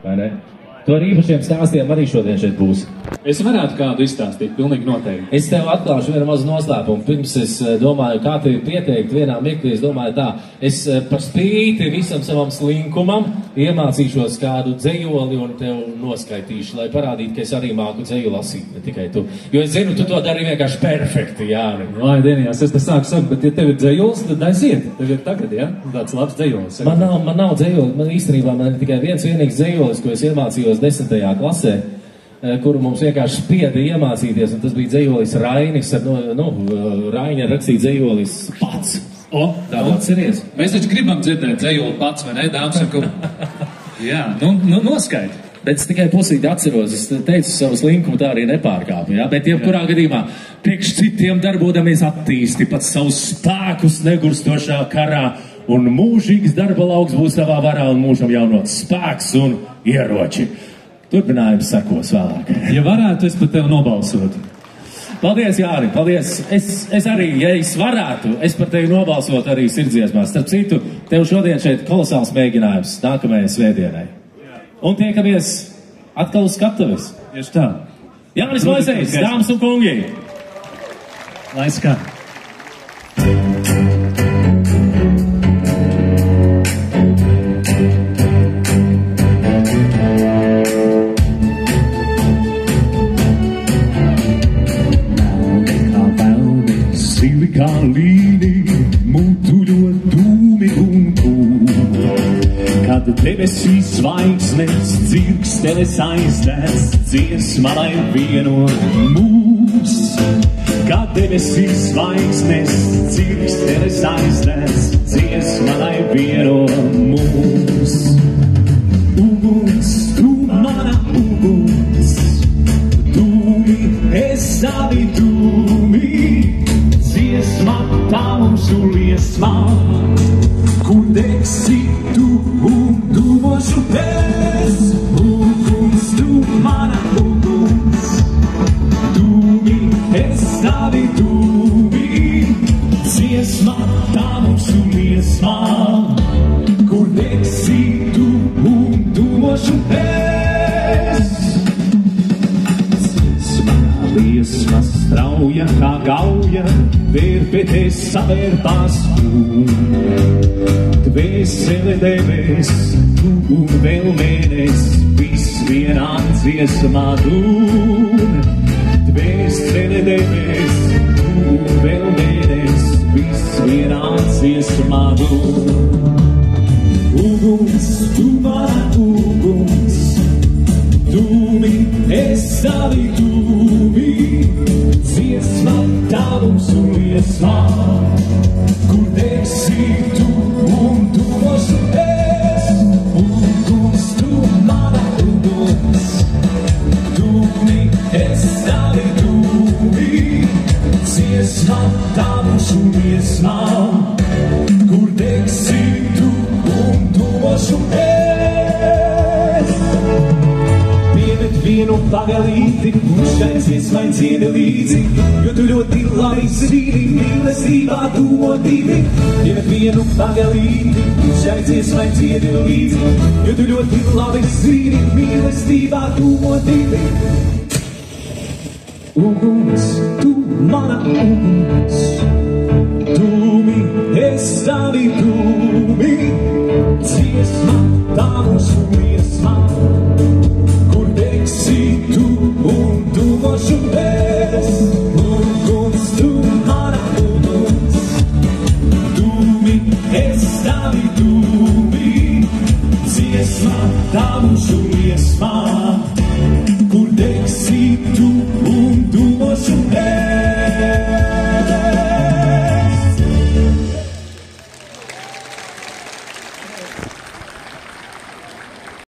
vai ne? Tu ar īpašiem stāstiem arī šodien šeit būsi. Es varētu kādu izstāstīt, pilnīgi noteikti. Es tev atklāšu vienu mazu noslēpumu. Pirms es domāju, kā tevi pieteikt vienā mirklī, es domāju tā, es par spīti visam savam slinkumam iemācīšos kādu dzejoli un tev noskaitīšu, lai parādītu, ka es arī māku dzeju lasīt, ne tikai tu. Jo es zinu, tu to dari vienkārši perfekti, Jāni. Lai, Dienijās, es te sāku sakt, bet ja tev ir dzejols, tad aiziet. Tev ir tagad, ja? Tāds labs dzejols. Man nav dzejoli, man īstenībā man ir tikai viens vienīgs dzejolis, ko es iemācījos 10. klasē. Kuru mums vienkārši spieda iemācīties, un tas bija dzejolis Rainis, Raina rakstīja dzejolis pats. Tā atceries? Mēs taču gribam dzirdēt dzejoli pats, vai ne, dāmas un kungi? Jā, noskaidri. Bet es tikai pusīgi atceros, es teicu savu slinkumu, tā arī nepārkāpu, jā? Bet jebkurā gadījumā priekš citiem darbodamies attīsti pat savus spēkus negurstošā karā, un mūžīgs darba lauks būs savā varā, un mūžam jaunots spēks un ieroči. Turpinājums sekos vēlāk. Ja varētu, es par tevi nobalsotu. Paldies, Jāni, paldies. Es arī, ja es varētu, es par tevi nobalsotu arī sirdsdziesmās. Starp citu, tev šodien šeit kolosāls mēģinājums nākamajai svētdienai. Un tiekamies atkal uz skatuves. Tieši tā. Jānis Moisejs, dāmas un kungi. Lai skan. Kā līnija mutuļot dūmi un kūru, kad debesīs zvaigznes dzirksteles aizdēs, dziesma lai vieno mūs. Kad debesīs zvaigznes dzirksteles aizdēs, dziesma lai vieno mūs. Uguns, tu mana uguns, dūmi, es savi dūmi, dziesma tā mūsu liesmā, kur degsi tu un dūmošu pēc. Uguns, tu mana uguns, dūmi, es tavi dūmi, dziesma tā mūsu liesmā, kur degsi tu un dūmošu pēc. Liesma strauja kā gauja, vērpēties savērpās dvēsele debes, tu un vēl mēnes, viss vienā dziesmā dūr. Dvēsele debes, tu un vēl mēnes, viss vienā dziesmā dūr. Uguns, tu mana uguns, dūmi, es savi dūmi, dziesma tā mūsu liesmā, kur degsi tu un dūmošu es. Uguns, tu mana uguns, dūmi, es savi dūmi, dziesma tā mūsu liesmā, kur degsi tu un dūmošu es. Vienu pagalīti, un šai dziesmai dziedi līdzi, jo tu ļoti labi zini, mīlestībā tu motīvi. Piemet vienu pagalīti, un šai dziesmai dziedi līdzi, jo tu ļoti labi zini, mīlestībā tu motīvi. Uguns, tu mana uguns, dūmi, es savi dūmi, dziesma tā mūsu liesmā, tu un dūmošu es. Uguns, tu mana uguns, dūmi, es tavi dūmi, dziesma tā mūsu liesmā, kur degsi tu un dūmošu es.